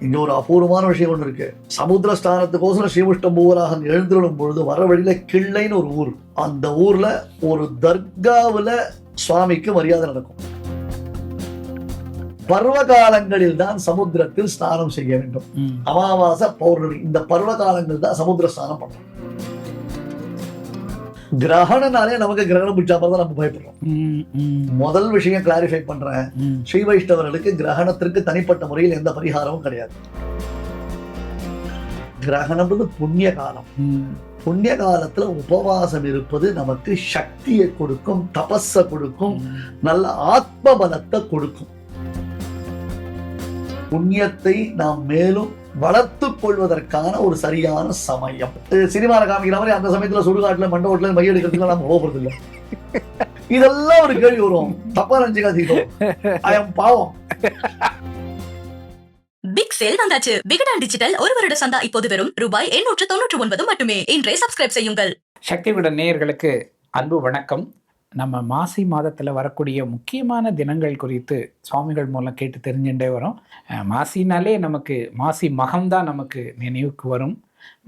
இங்க ஒரு அபூர்வமான விஷயம் ஒன்று இருக்கு. சமுத்திர ஸ்தானத்துக்கோசரம் ஸ்ரீமுஷ்டம் பூவராகன் எழுந்துள்ளும் பொழுது வர வழியில கிள்ளைன்னு ஒரு ஊர், அந்த ஊர்ல ஒரு தர்காவுல சுவாமிக்கு மரியாதை நடக்கும். பருவ காலங்களில் தான் சமுத்திரத்தில் ஸ்நானம் செய்ய வேண்டும். அமாவாசை, பௌர்ணமி, இந்த பருவ காலங்கள் தான் சமுத்திர ஸ்நானம் பண்ணணும். கிரகணனாலே நமக்கு கிரகணம் பிடிச்சா தான் நம்ம பயப்படுறோம். முதல் விஷயம் கிளாரிஃபை பண்றேன், ஸ்ரீ வைஷ்ணவர்களுக்கு கிரகணத்திற்கு தனிப்பட்ட முறையில் எந்த பரிகாரமும் கிடையாது. கிரகணம்ன்றது புண்ணிய காலம். புண்ணிய காலத்துல உபவாசம் இருப்பது நமக்கு சக்தியை கொடுக்கும், தபஸ கொடுக்கும், நல்ல ஆத்ம பலத்தை கொடுக்கும். புண்ணியத்தை நாம் மேலும் வளர்த்துக் கொள்வதற்கான ஒரு சரியான சமயம். சினிமாவில் காமிக்கிற மாதிரி அந்த சமயத்துல சுடுகாட்டுல மண்டபத்துல மைய எடுக்கிறதுக்கு நம்ம போகிறது இல்லை. இதெல்லாம் ஒரு கேள்வி வரும். தப்பா நினைச்சுக்காதீங்க, பாவம். பிக் சேல் வந்தாச்சு. விகடன் டிஜிட்டல் ஒரு வருட சந்தா இப்போது வெறும் ரூபாய் 899 மட்டுமே. இன்றே சப்ஸ்கிரைப் செய்யுங்கள். சக்தி விகடன் நேயர்களுக்கு அன்பு வணக்கம். நம்ம மாசி மாதத்தில் வரக்கூடிய முக்கியமான தினங்கள் குறித்து சுவாமிகள் மூலம் கேட்டு தெரிஞ்சுட்டே வரோம். மாசினாலே நமக்கு மாசி மகம்தான் நமக்கு நினைவுக்கு வரும்.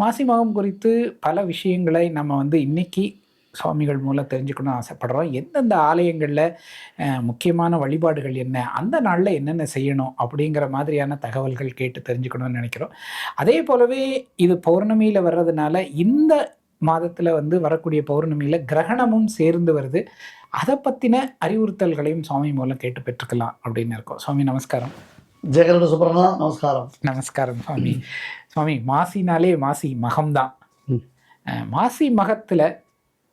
மாசி மகம் குறித்து பல விஷயங்களை நம்ம இன்னைக்கு சுவாமிகள் மூலம் தெரிஞ்சுக்கணும்னு ஆசைப்படுறோம். எந்தெந்த ஆலயங்களில் முக்கியமான வழிபாடுகள் என்ன, அந்த நாளில் என்னென்ன செய்யணும் அப்படிங்கிற மாதிரியான தகவல்கள் கேட்டு தெரிஞ்சுக்கணும்னு நினைக்கிறோம். அதே போலவே இது பௌர்ணமியில் வர்றதுனால இந்த மாதத்தில் வரக்கூடிய பௌர்ணமியில் கிரகணமும் சேர்ந்து வருது. அதை பற்றின அறிவுறுத்தல்களையும் சுவாமி மூலம் கேட்டு பெற்றுக்கலாம் அப்படின்னு இருக்கோம். சுவாமி நமஸ்காரம். ஜெகரட சுப்ரமணா நமஸ்காரம். நமஸ்காரம் சுவாமி. சுவாமி, மாசினாலே மாசி மகம்தான். மாசி மகத்தில்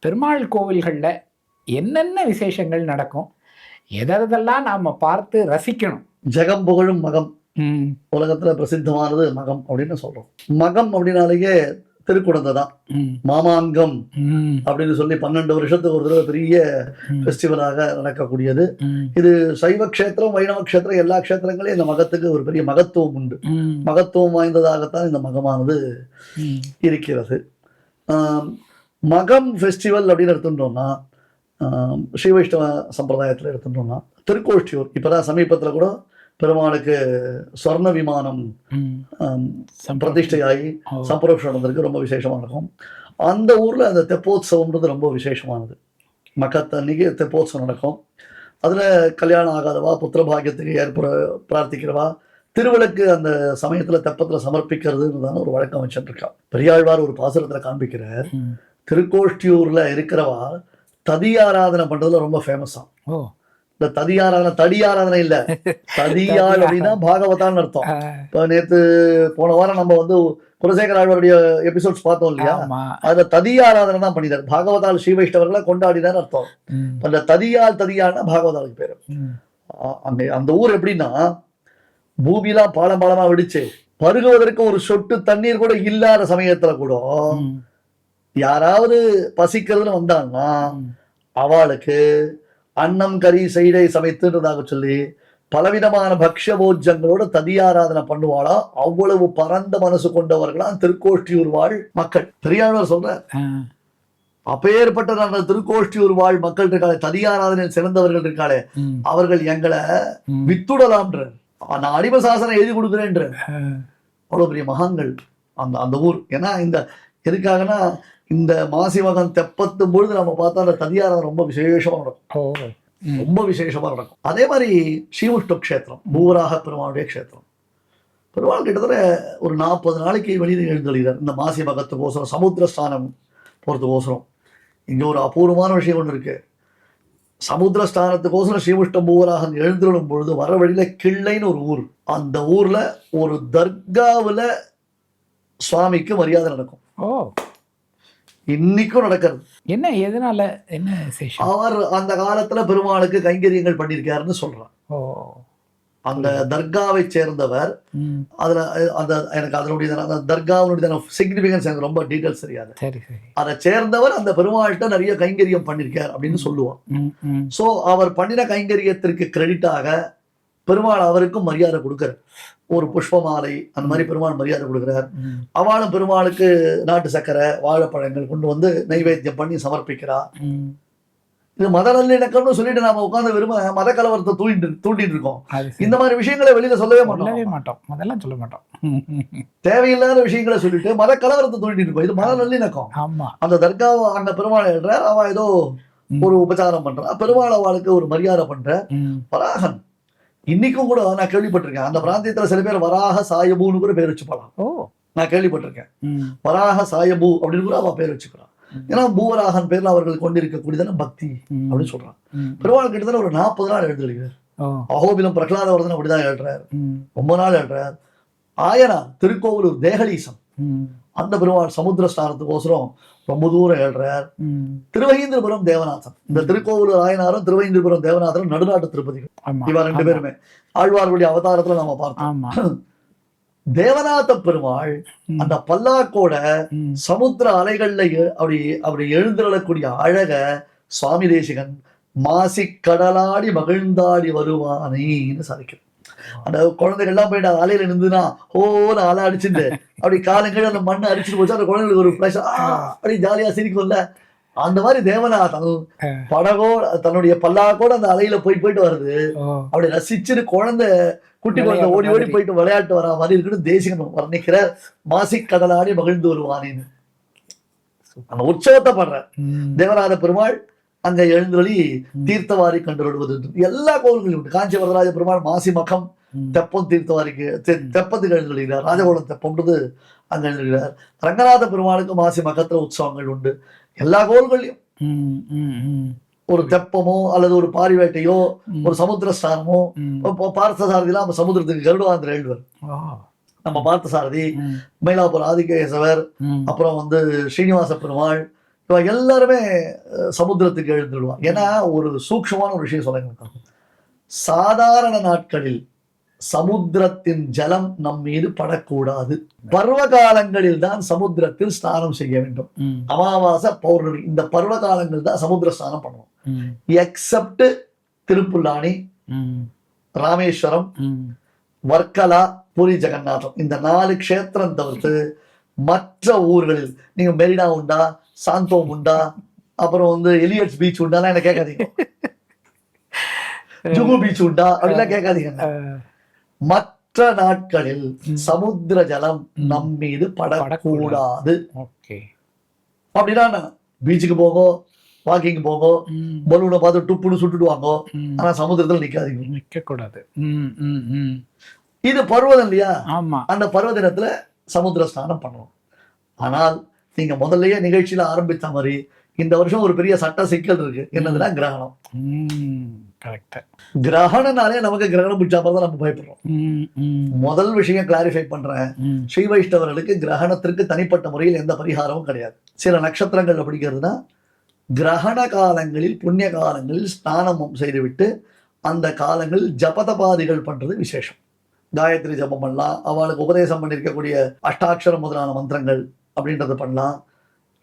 பெருமாள் கோவில்களில் என்னென்ன விசேஷங்கள் நடக்கும், எதெல்லாம் நாம் பார்த்து ரசிக்கணும்? ஜெகம் புகழும் மகம், உலகத்துல பிரசித்தமானது மகம் அப்படின்னு சொல்றோம். மகம் அப்படின்னாலேயே திருக்குடந்தை தான். மாமாங்கம் அப்படின்னு சொல்லி 12 வருஷத்துக்கு ஒரு தடவை பெரிய ஃபெஸ்டிவலாக நடக்கக்கூடியது. இது சைவ கஷேத்திரம், வைணவ கஷேத்திரம், எல்லா கஷேத்திரங்களையும் இந்த மகத்துக்கு ஒரு பெரிய மகத்துவம் உண்டு. மகத்துவம் வாய்ந்ததாகத்தான் இந்த மகமானது இருக்கிறது. மகம் ஃபெஸ்டிவல் அப்படின்னு எடுத்துட்டோம்னா, ஸ்ரீ வைஷ்ணவ சம்பிரதாயத்தில் எடுத்துட்டோம்னா திருக்கோஷ்டியூர் இப்பதான் சமீபத்தில் கூட பெருமாளுக்கு சொர்ண விமானம் பிரதிஷ்டையாகி சம்பரோஷம் நடந்திருக்கு. ரொம்ப விசேஷமா இருக்கும். அந்த ஊர்ல அந்த தெப்போத்சவம்ன்றது ரொம்ப விசேஷமானது. மகத்தன்னைக்கு தெப்போத்சவம் நடக்கும். அதுல கல்யாணம் ஆகாதவா, புத்திர பாக்கியத்துக்கு பிரார்த்திக்கிறவா திருவிளக்கு அந்த சமயத்துல தெப்பத்துல சமர்ப்பிக்கிறதுன்றதான ஒரு வழக்கம் வச்சுட்டு இருக்கா. பெரியாழ்வார் ஒரு பாசுரத்துல காண்பிக்கிறார், திருக்கோஷ்டியூர்ல இருக்கிறவா ததியாராதனை பண்றதுல ரொம்ப ஃபேமஸா. இந்த ததியாராதனை, தடியாராதனை இல்ல, ததியாள் அப்படின்னா பாகவதான்னு அர்த்தம். இப்ப போன வாரம் நம்ம குலசேகர ஆழ்வாருடைய எபிசோட்ஸ் பார்த்தோம் இல்லையா, அதுல ததியாராதனை தான் பண்ணினார். பாகவதால் ஸ்ரீ வைஷ்ணவர்களை கொண்டாடினார் அர்த்தம். அந்த ததியாள்னா பாகவதாளுக்கு பேரு. அந்த ஊர் எப்படின்னா, பூமியெல்லாம் பாலம் பாலமா வெடிச்சு பருகுவதற்கு ஒரு சொட்டு தண்ணீர் கூட இல்லாத சமயத்துல கூட யாராவது பசிக்கிறதுன்னு வந்தாங்கன்னா அவளுக்கு அன்னம் கறி செய்டை சமைத்துன்றதாக சொல்லி பலவிதமான பக்ஷ போஜங்களோட ததியாராதனை பண்ணுவாளா. அவ்வளவு பரந்த மனசு கொண்டவர்களாம் திருக்கோஷ்டியூர் வாழ் மக்கள். பெரியாழ்வார் சொல்ற, அப்பேற்பட்ட அந்த திருக்கோஷ்டியூர் வாழ் மக்கள் இருக்காளே, ததியாராதனையில் சிறந்தவர்கள் இருக்காளே, அவர்கள் எங்களை வித்துடலாம்ன்ற, நான் அடிம சாசனம் எழுதி கொடுக்குறேன்ற அவ்வளவு பெரிய மகான்கள் அந்த ஊர். ஏன்னா இந்த எதுக்காகனா, இந்த மாசி மகம் தெப்பத்தும் பொழுது நம்ம பார்த்தா அந்த ததியாராதனை ரொம்ப விசேஷமா நடக்கும். ரொம்ப விசேஷமா நடக்கும். அதே மாதிரி ஸ்ரீமுஷ்ட கஷேத்திரம், பூவராக பெருமாளுடைய கஷேத்திரம். பெருமாள் கிட்டத்தட்ட ஒரு 40 நாளைக்கு வெளியில் எழுந்தளிக்கிறார். இந்த மாசி மகத்துக்கோசரம், சமுத்திர ஸ்தானம் போறதுக்கோசரம். இங்க ஒரு அபூர்வமான விஷயம் ஒன்று இருக்கு. சமுத்திர ஸ்தானத்துக்கோசரம் ஸ்ரீமுஷ்டம் பூவராகன் எழுந்துள்ளும் பொழுது வர வழியில கிள்ளைன்னு ஒரு ஊர், அந்த ஊர்ல ஒரு தர்காவுல சுவாமிக்கு மரியாதை நடக்கும். இன்னைக்கும் நடக்கிறது. என்ன, எதனால, என்ன விசேஷம்? அவர் அந்த காலத்துல பெருமாளுக்கு கைங்கரியங்கள் பண்ணியிருக்காருன்னு சொல்றான். அந்த தர்காவை சேர்ந்தவர். அதுல அந்த எனக்கு அதனுடைய அந்த தர்காவுடைய சிக்னிபிகன்ஸ் எனக்கு ரொம்ப டீட்டெயில்ஸ் தெரியாது. அதை சேர்ந்தவர் அந்த பெருமாள்கிட்ட நிறைய கைங்கரியம் பண்ணியிருக்கார் அப்படின்னு சொல்லுவான். சோ அவர் பண்ணின கைங்கரியத்திற்கு கிரெடிட்டாக பெருமாள் அவருக்கும் மரியாதை கொடுக்கிறார். ஒரு புஷ்பமாலை அந்த மாதிரி பெருமாள் மரியாதை கொடுக்கிறார். அவளும் பெருமாளுக்கு நாட்டு சக்கரை, வாழைப்பழங்கள் கொண்டு நைவேத்தியம் பண்ணி சமர்ப்பிக்கிறா. இது மத நல்லிணக்கம்னு சொல்லிட்டு நாம உட்கார்ந்து வெறும மத கலவரத்தை தூண்டிட்டு இருக்கோம். அது சரி. இந்த மாதிரி விஷயங்களை வெளியில சொல்லவே சொல்லவே மாட்டோம். மாட்டோம், அதெல்லாம் சொல்ல மாட்டோம். தேவையில்லாத விஷயங்களை சொல்லிட்டு மத கலவரத்தை தூண்டிட்டு இருக்கோம். இது மத நல்லிணக்கம். ஆமா. அந்த தர்காவை அங்க பெருமாள் எழுறார், அவ ஏதோ ஒரு உபச்சாரம் பண்றான், பெருமாள் அவளுக்கு ஒரு மரியாதை பண்ற. வராகன் இன்னைக்கும் கூட நான் கேள்விப்பட்டிருக்கேன், அந்த பிராந்தியத்துல சில பேர் வராக சாயபூன்னு கூட பேர் வச்சுப்பாளாம். நான் கேள்விப்பட்டிருக்கேன். வராக சாயபூ அப்படின்னு கூட அவ பேர் வச்சுக்கிறான். ஏன்னா பூவராகன் பேர்ல அவர்கள் கொண்டிருக்கக்கூடியதான பக்தி அப்படின்னு சொல்றான். பெருமாள் கிட்டத்தட்ட ஒரு 40 நாள் எழுதுகிறார். அகோபிலம் பிரகலாதவர்தன் அப்படிதான் எழுறாரு, ரொம்ப நாள் எழுறாரு. ஆயனா திருக்கோவிலூர் தேகலீசம், அந்த பெருமாள் சமுத்திர ஸ்நானத்துக்கோசரம் ரொம்ப தூரம் எழுறார். திருவகீந்திரபுரம் தேவநாதன், இந்த திருக்கோவிலூர் ஆயனாரும் திருவகீந்திரபுரம் தேவநாதனும் நடுநாட்டு திருப்பதிகள். இவா 2 பேருமே ஆழ்வார்களுடைய அவதாரத்துல நாம பார்த்தோம். தேவநாத பெருமாள் அந்த பல்லாக்கோட சமுத்திர அலைகள்ல அப்படி எழுந்துள்ளக்கூடிய அழக சுவாமி தேசிகன் மாசி கடலாடி மகிழ்ந்தாடி வருவானேன்னு சாதிக்கிறார். அந்த குழந்தைகள் எல்லாம் போயிட்டு அலையில நின்றுனா ஓன்னு அலை அடிச்சுட்டு அப்படி காலங்கள் அந்த மண்ணை அடிச்சுட்டு போச்சு, அந்த குழந்தைகளுக்கு ஒரு பிளஷ், அப்படி ஜாலியா சிரிக்கும்ல. அந்த மாதிரி தேவநாதன் படகோ தன்னுடைய பல்லாக்கோட அந்த அலையில போயிட்டு வருது, அப்படி ரசிச்சுட்டு குட்டி குழந்தை ஓடி ஓடி போயிட்டு விளையாட்டு வரா மாதிரி இருக்குன்னு தேசிகன் வர்ணிக்கிற மாசி கடலாடி மகிழ்ந்து வருவானேன்னு அந்த உற்சவத்தை படுற தேவநாத பெருமாள் அங்க எழுந்தொழி தீர்த்தவாரி கண்டுவிடுவது. எல்லா கோவில்களையும் உண்டு. காஞ்சி வரதராஜ பெருமாள் மாசி மகம் தெப்பம் தீர்த்தவாரிக்கு தெப்பத்துக்கு எழுந்துள்ளார். ராஜகோலம் தெப்பம்ன்றது அங்க எழுதுகிறார். ரங்கநாத பெருமாளுக்கு மாசி மகத்துல உற்சவங்கள் உண்டு. எல்லா கோவில்களையும் ஒரு தெப்பமோ அல்லது ஒரு பாரிவேட்டையோ ஒரு சமுத்திர ஸ்நானமோ. பார்த்தசாரதிலாம் நம்ம சமுத்திரத்துக்கு கருடாந்திர எழுதுவார். நம்ம பார்த்தசாரதி, மயிலாப்பூர் ஆதிகேசவர், அப்புறம் ஸ்ரீனிவாச பெருமாள், இவ எல்லாருமே சமுத்திரத்துக்கு எழுந்துடுவான். ஏன்னா ஒரு சூக்ஷமான ஒரு விஷயம் சொல்ல, சாதாரண நாட்களில் சமுத்திரத்தின் ஜலம் நம் மீது படக்கூடாது. பருவ காலங்களில் தான் சமுத்திரத்தில் ஸ்நானம் செய்ய வேண்டும். அமாவாசை பௌர்ணமி இந்த பருவ காலங்கள் தான் சமுத்திர ஸ்நானம் பண்ணுவோம். எக்ஸப்ட் திருப்புல்லானி, ராமேஸ்வரம், வர்க்கலா, பூரி ஜெகநாதம், இந்த 4 க்ஷேத்திரம் தவிர்த்து மற்ற ஊர்களில் நீங்க மெரினா உண்டா, சாந்தோம் உண்டா, அப்புறம் எலியட்ஸ் பீச் உண்டாலாம் என்ன கேட்காதீங்க. ஜுகு பீச் உண்டா அப்படிலாம் கேட்காதீங்க. மற்ற நாட்களில் சமுத்திர ஜலம் நம் மீது படக்கூடாது. அப்படின்னா பீச்சுக்கு போங்க, வாக்கிங் போங்க, பலூனை பார்த்து டுப்புன்னு சுட்டுடுவாங்க, ஆனா சமுத்திரத்துல நிக்காதீங்க, நிக்க கூடாது. இது பருவதம் இல்லையா? அந்த பருவ தினத்துல சமுத்திர ஸ்நானம் பண்ணுவோம். ஆனால் நீங்க முதல்லயே நிகழ்ச்சியில ஆரம்பித்த மாதிரி இந்த வருஷம் ஒரு பெரிய சட்ட சிக்கல் இருக்கு. என்னதுன்னா கிரகணம். கிரகணனாலே நமக்கு கிரகணம் பிடிச்சா தான் நம்ம பயப்படுறோம். முதல் விஷயம் கிளாரிஃபை பண்றேன், ஸ்ரீ வைஷ்ணவர்களுக்கு கிரகணத்திற்கு தனிப்பட்ட முறையில் எந்த பரிகாரமும் கிடையாது. சில நட்சத்திரங்கள்ல பிடிக்கிறதுனா கிரகண காலங்களில் புண்ணிய காலங்களில் ஸ்நானமும் செய்துவிட்டு அந்த காலங்களில் ஜபதபாதிகள் பண்றது விசேஷம். காயத்ரி ஜபம் பண்ணலாம், அவளுக்கு உபதேசம் பண்ணிருக்கக்கூடிய அஷ்டாட்சரம் முதலான மந்திரங்கள் அப்படின்றத பண்ணலாம்.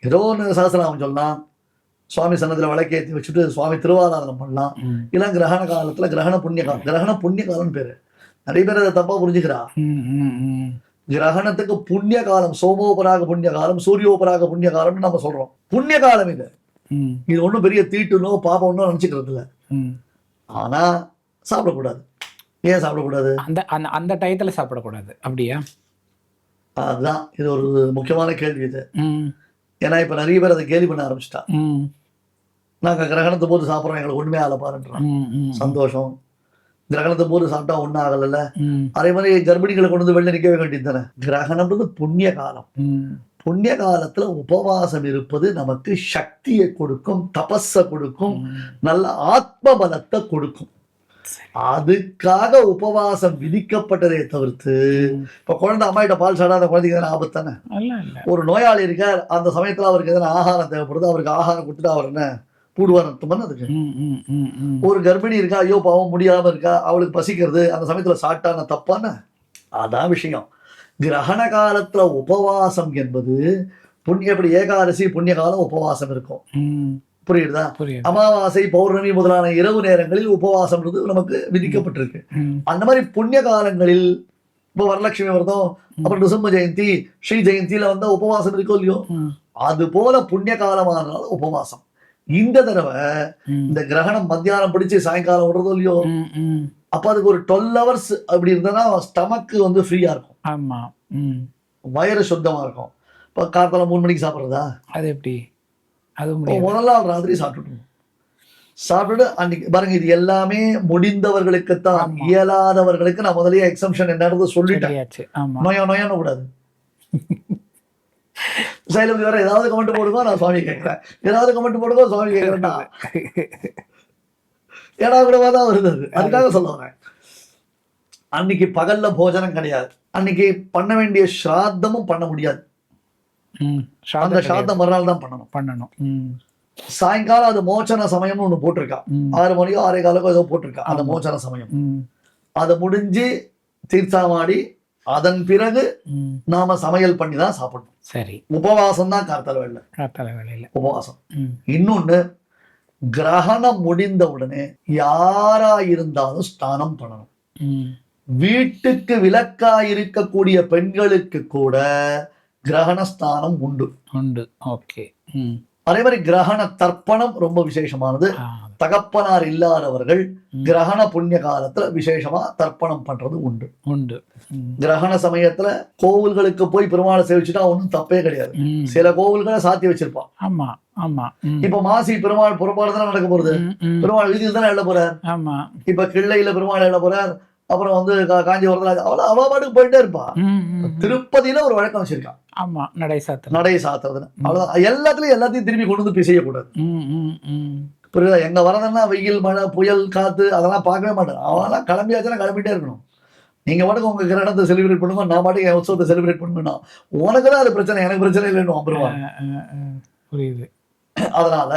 ஏதோ ஒன்று சகசநாமம் சொல்லலாம், சுவாமி சன்னதியில் விளக்கேற்றி வச்சுட்டு சுவாமி திருவாராதனம் பண்ணலாம். இல்லை கிரகண காலத்துல கிரகண புண்ணிய காலம், கிரகண புண்ணிய காலம் பேரு. நிறைய பேர் அதை தப்பா புரிஞ்சுக்கிறா. கிரகணத்துக்கு புண்ணிய காலம், சோமோபராக புண்ணிய காலம், சூரியோபராக புண்ணிய காலம்னு நம்ம சொல்றோம். புண்ணிய காலம் இது ஒன்றும் பெரிய தீட்டுனோ பாபம்னோ நினைச்சுக்கிறது இல்லை. ஆனா சாப்பிடக்கூடாது. ஏன் சாப்பிடக்கூடாது? அந்த டயத்துல சாப்பிடக்கூடாது அப்படியா? அதுதான் இது ஒரு முக்கியமான கேள்வி இது. ஏன்னா இப்ப நிறைய பேர் அதை கேள்வி பண்ண ஆரம்பிச்சுட்டா. நாங்க கிரகணத்தை போது சாப்பிட்றோம், எங்களுக்கு ஒண்ணுமே ஆகல பாருன்றோம். சந்தோஷம், கிரகணத்தை போது சாப்பிட்டா ஒன்னும் ஆகல. அதே மாதிரி கர்ப்பிணிகளை கொண்டு வெளில நிக்க வேண்டியது தானே. கிரகணம்ன்றது புண்ணிய காலம். புண்ணிய காலத்துல உபவாசம் இருப்பது நமக்கு சக்தியை கொடுக்கும், தபஸ கொடுக்கும், நல்ல ஆத்ம பலத்தை கொடுக்கும். அதுக்காக உபவாசம் விதிக்கப்பட்டதை தவிர்த்து இப்ப குழந்தை அம்மாயிட்ட பால் சாடாத குழந்தைக்கு எதனா ஆபத்து தானே. ஒரு நோயாளி இருக்கார், அந்த சமயத்துல அவருக்கு எதனா ஆகாரம் தேவைப்படுது, அவருக்கு ஆகாரம் கொடுத்துட்டு அவர் என்ன பூடுவார் அர்த்தம் அதுக்கு. ஒரு கர்ப்பிணி இருக்கா, ஐயோ பாவம் முடியாம இருக்கா, அவளுக்கு பசிக்கிறது, அந்த சமயத்துல சாப்பிட்டான தப்பான. அதான் விஷயம். கிரகண காலத்துல உபவாசம் என்பது எப்படி ஏகாதசி புண்ணிய காலம் உபவாசம் இருக்கும், புரியுதா? அமாவாசை பௌர்ணமி முதலான இரவு நேரங்களில் உபவாசம் நமக்கு விதிக்கப்பட்டிருக்கு. அந்த மாதிரி புண்ணிய காலங்களில் இப்ப வரலட்சுமி விரதம், அப்புறம் நிருசிம்ம ஜெயந்தி, ஸ்ரீ ஜெயந்தியில உபவாசம் இருக்கோ இல்லையோ, அது போல புண்ணிய காலமானாலும் உபவாசம். இந்த தடவை இந்த கிரகணம் மத்தியானம் பிடிச்சு சாயங்காலம் விடுறதோ இல்லையோ, அப்ப அதுக்கு ஒரு 12 ஹவர்ஸ் அப்படி இருந்ததுன்னா ஸ்டமக்கு வந்து ஃப்ரீயா இருக்கும். ஆமா. வயிறு சுத்தமா இருக்கும். இப்போ காத்தால 3 மணிக்கு சாப்பிட்றதா, அது எப்படி? அது முதல் நாள் ராத்திரி சாப்பிட்டுட்டு அன்னைக்கு பாருங்க, இது எல்லாமே முடிந்தவர்களுக்குத்தான். இயலாதவர்களுக்கு நான் முதலே எக்ஸம்ஷன் என்னது சொல்லிட்டேன். நோயான்னு கூடாது. சைலபதி வேற ஏதாவது கமெண்ட் போடுங்க, நான் சுவாமி கேட்கிறேன், ஏதாவது கமெண்ட் போடுங்க சுவாமி கேட்கிறேன்டா. ஏடா கூடவா தான் வருது. அதுக்காக சொல்ல வரேன், அன்னைக்கு பகல்ல போஜனம் கிடையாது. அன்னைக்கு பண்ண வேண்டிய ஸ்ராத்தமும் பண்ண முடியாது. அந்த ஸ்ராத்தம் மறுநாள் தான் பண்ணணும். சாயங்காலம் அது மோச்சன சமயம்னு ஒண்ணு போட்டிருக்கா. 6 மணியோ 6:15 ஏதோ போட்டிருக்கா அந்த மோச்சன சமயம். அதை முடிஞ்சு தீர்த்தாமாடி அதன் பிறகு நாம சமையல் பண்ணி தான் சாப்பிடணும். சரி, உபவாசம் தான் கார்த்தால வேளையில உபவாசம். இன்னொன்னு, கிரகணம் முடிந்த உடனே யாரா இருந்தாலும் ஸ்நானம் பண்ணணும். வீட்டுக்கு விலக்கா இருக்கக்கூடிய பெண்களுக்கு கூட கிரகண ஸ்நானம் உண்டு. ஓகே. அதே மாதிரி கிரகண தர்ப்பணம் ரொம்ப விசேஷமானது. தகப்பனார் இல்லாதவர்கள் கிரகண புண்ணிய காலத்துல விசேஷமா தர்ப்பணம் பண்றது உண்டு. கிரகண சமயத்துல கோவில்களுக்கு போய் பெருமாளை சேவிச்சுட்டா ஒன்றும் தப்பே கிடையாது. சில கோவில்களை சாத்தி வச்சிருப்பான். இப்ப மாசி பெருமாள் புறப்பாடு தானே நடக்க போறது. பெருமாள் வீதியில் தானே எழ போறார். இப்ப கிள்ளையில பெருமாள் எழ போறார். அப்புறம் வந்து காஞ்சிபுரத்துல அவ பாட்டுக்கு போயிட்டே இருப்பா. திருப்பதியில ஒரு வழக்கம் வச்சிருக்கான், நடை சாத்துறதுன்னு. அவ்வளவுதான். எல்லாத்தையும் திரும்பி கொண்டு வந்து போய் செய்யக்கூடாது. புரியுதா? எங்க வரதுன்னா வெயில், மழை, புயல், காத்து அதெல்லாம் பார்க்கவே மாட்டேன். அவெல்லாம் கிளம்பியாச்சுன்னா கிளம்பிட்டே இருக்கணும். நீங்க பாட்டுக்கு உங்க கிரகணத்தை செலிப்ரேட் பண்ணுங்க, நான் பாட்டுக்கு என் உற்சவத்தை செலிப்ரேட் பண்ணுவேன்னா உனக்கு தான் அது பிரச்சனை, எனக்கு பிரச்சனை இல்லைன்னு புரியுது. அதனால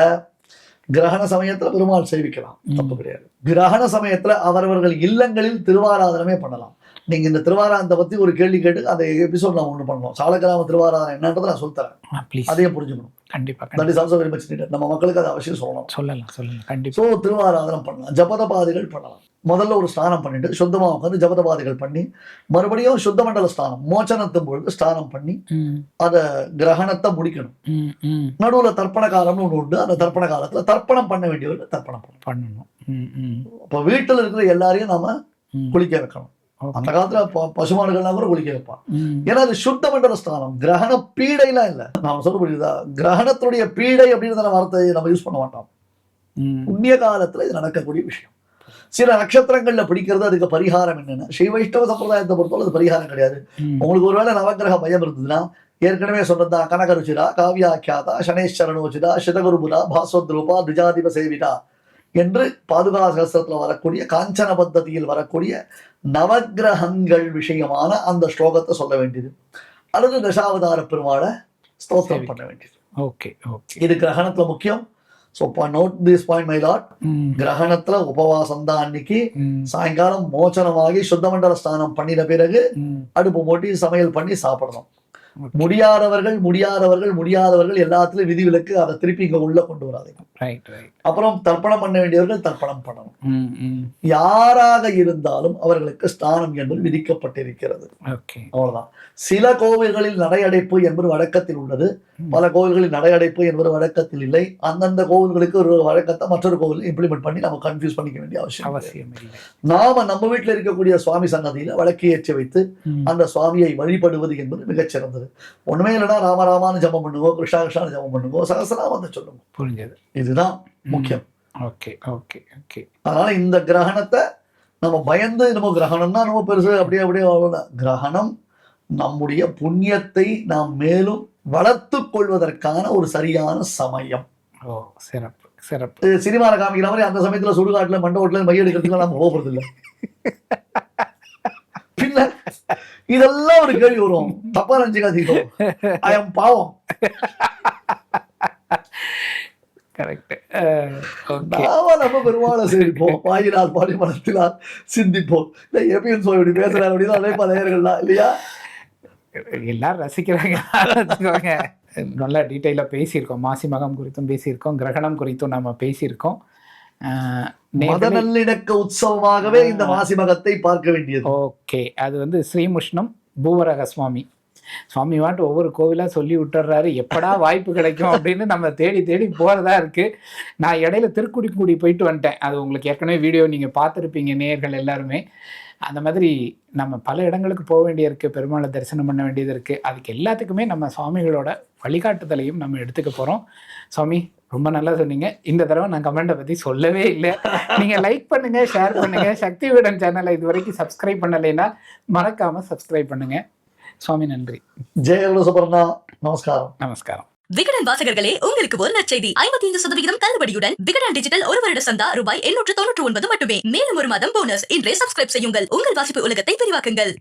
கிரகண சமயத்துல பெருமாள் சேவிக்கலாம், தப்பு கிடையாது. கிரகண சமயத்துல அவரவர்கள் இல்லங்களில் திருவாராதனமே பண்ணலாம். நீங்க இந்த திருவாராதனத்தை பத்தி ஒரு கேள்வி கேட்டு அந்த எபிசோட் நான் ஒண்ணு பண்ணணும். சாலக்கிராம திருவாராதனம் என்னன்றதை நான் சொல்லித்தரேன், அதையும் புரிஞ்சுக்கணும். கண்டிப்பா. நம்ம மக்களுக்கு அதை அவசியம் சொல்லலாம். கண்டிப்பா. திருவாராதனம் பண்ணலாம், ஜபதபாதிகள் பண்ணலாம். முதல்ல ஒரு ஸ்நானம் பண்ணிட்டு சுத்தமா உட்காந்து ஜபதபாதிகள் பண்ணி மறுபடியும் சுத்த மண்டல ஸ்நானம் மோச்சனத்தும் பொழுது ஸ்நானம் பண்ணி அத கிரகணத்தை முடிக்கணும். நடுவுல தர்ப்பண காலம்னு ஒண்ணு உண்டு. அந்த தர்ப்பண காலத்துல தர்ப்பணம் பண்ண வேண்டியவர்கள் தர்ப்பணம் பண்ணணும். இப்ப வீட்டுல இருக்கிற எல்லாரையும் நாம குளிக்க வைக்கணும். அந்த காலத்துல பசுமாடுகள்லாம் கூட குளிக்க வைப்பான். ஏன்னா அது சுத்த மண்டல ஸ்தானம், கிரகண பீடைலாம் இல்ல. நாம சொல்ல முடியுதா, கிரகணத்துடைய பீடை அப்படின்ற வார்த்தை நம்ம யூஸ் பண்ண மாட்டோம். புண்ணிய காலத்துல இது நடக்கக்கூடிய விஷயம். சில நட்சத்திரங்கள்ல பிடிக்கிறது, அதுக்கு பரிகாரம் என்னன்னா, ஸ்ரீ வைஷ்ணவ சம்பிரதாயத்தை பொறுத்தவரை அது பரிகாரம் கிடையாது. உங்களுக்கு ஒருவேளை நவகிரக பயம் இருந்ததுன்னா ஏற்கனவே சொன்னதா கனகருச்சிரா, காவியாக்கியாதா, சனேஸ்வரனோச்சிதா, சிதகுருபுரா, பாஸ்வத்ரூபா, துஜாதிப சேவிதா என்று பாதுகா சகஸ்திரத்துல வரக்கூடிய காஞ்சன பத்ததியில் வரக்கூடிய நவகிரகங்கள் விஷயமான அந்த ஸ்லோகத்தை சொல்ல வேண்டியது, அல்லது தசாவதார பெருமாளை ஸ்தோத்திரம் பண்ண வேண்டியது. இது கிரகணத்துல முக்கியம். So note this point, my lord. கிரகணத்துல உபவாசம் தான் அன்னைக்கு. சாயங்காலம் மோச்சனமாகி சுத்த மண்டல ஸ்நானம் பண்ணின பிறகு அடுப்பு மூட்டி சமையல் பண்ணி சாப்பிடணும். முடியாதவர்கள் எல்லாத்துலயும் விதிவிலக்கு, அதை திருப்பி இங்க உள்ள கொண்டு வராதீங்க. அப்புறம் தர்ப்பணம் பண்ண வேண்டியவர்கள் தர்ப்பணம் பண்ணணும். யாராக இருந்தாலும் அவர்களுக்கு ஸ்நானம் என்பது விதிக்கப்பட்டிருக்கிறது. அவ்வளவுதான். சில கோவில்களில் நடையடைப்பு என்பது வழக்கத்தில் உள்ளது, பல கோவில்களில் நடையடைப்பு என்பது வழக்கத்தில் இல்லை. அந்தந்த கோவில்களுக்கு ஒரு வழக்கத்தை மற்றொரு கோவில் இம்ப்ளிமெண்ட் பண்ணி நம்ம கன்ஃபியூஸ் பண்ணிக்க வேண்டிய அவசியம் இல்லை. நாம நம்ம வீட்டில் இருக்கக்கூடிய சுவாமி சன்னதியில விளக்கு ஏற்றி வைத்து அந்த சுவாமியை வழிபடுவது என்பது மிகச்சிறந்தது. ஒண்ணுமே இல்லைன்னா ராமராமான்னு ஜபம் பண்ணுவோம், கிருஷ்ணா கிருஷ்ணான்னு ஜபம் பண்ணுவோம், சகசராமத்தை சொல்லுவோம். புரிஞ்சது? இதுதான் முக்கியம். அதனால இந்த கிரகணத்தை நம்ம பயந்து நம்ம கிரகணம்னா நம்ம பெருசு அப்படியே கிரகணம் நம்முடைய புண்ணியத்தை நாம் மேலும் வளர்த்து கொள்வதற்கான ஒரு சரியான சமயம். சிறப்பு. சினிமால காமிக்கிற மாதிரி அந்த சமயத்துல சுடுகாட்டுல மண்டபத்துல மைய எடுக்கிறதுக்கு நம்ம போகிறது இல்லை. பின்ன இதெல்லாம் ஒரு கேள்வி வரும், தப்பா நினைச்சுக்காதீங்க, ஐயம் பாவம். நம்ம பெருமாளை சேவிப்போம், வாயினால் பாடி மனத்தினால் சிந்திப்போம். இல்லை எப்பயும் சொல்லி பேசுறாரு அப்படின்னா அதே பல நேயர்கள்லாம் இல்லையா, எல்லாரும் ரசிக்கிறாங்க. நல்லா டீட்டெயிலாக பேசியிருக்கோம், மாசி மகம் குறித்தும் பேசியிருக்கோம், கிரகணம் குறித்தும் நம்ம பேசியிருக்கோம். மத நல்லிணக்க உற்சவமாகவே இந்த மாசி மகத்தை பார்க்க வேண்டியது. ஓகே, அது வந்து ஸ்ரீமுஷ்ணம் பூவரக சுவாமி சுவாமி வாட்டு ஒவ்வொரு கோவிலாக சொல்லி விட்டுறாரு, எப்படா வாய்ப்பு கிடைக்கும் அப்படின்னு நம்ம தேடி தேடி போகிறதா இருக்குது. நான் இடையில திருக்குடிக்குடி போயிட்டு வந்துட்டேன். அது உங்களுக்கு ஏற்கனவே வீடியோ நீங்கள் பார்த்துருப்பீங்க நேயர்கள் எல்லாருமே. அந்த மாதிரி நம்ம பல இடங்களுக்கு போக வேண்டிய இருக்குது, பெருமாளை தரிசனம் பண்ண வேண்டியது இருக்குது. அதுக்கு எல்லாத்துக்குமே நம்ம சுவாமிகளோட வழிகாட்டுதலையும் நம்ம எடுத்துக்க போகிறோம். சுவாமி ரொம்ப நல்லா சொன்னீங்க. இந்த தடவை நான் கமெண்ட்டை பற்றி சொல்லவே இல்லை. நீங்கள் லைக் பண்ணுங்கள், ஷேர் பண்ணுங்கள். சக்தி விகடன் சேனலை இது வரைக்கும் சப்ஸ்கிரைப் பண்ணலைன்னா மறக்காமல் சப்ஸ்கிரைப் பண்ணுங்கள். சுவாமி நன்றி. ஜெய சுபர்ணா. நமஸ்காரம். நமஸ்காரம். விகடன் வாசகர்களே, உங்களுக்கு ஒரு நற்செய்தி. 55% தள்ளுபடியுடன் விகடன் டிஜிட்டல் ஒரு வருட சந்தா ரூபாய் 899 மட்டுமே. மேலும் ஒரு மாதம் போனஸ். இன்றே சப்ஸ்கிரைப் செய்யுங்கள். உங்கள் வாசிப்பு உலகத்தை விரிவாக்குங்கள்.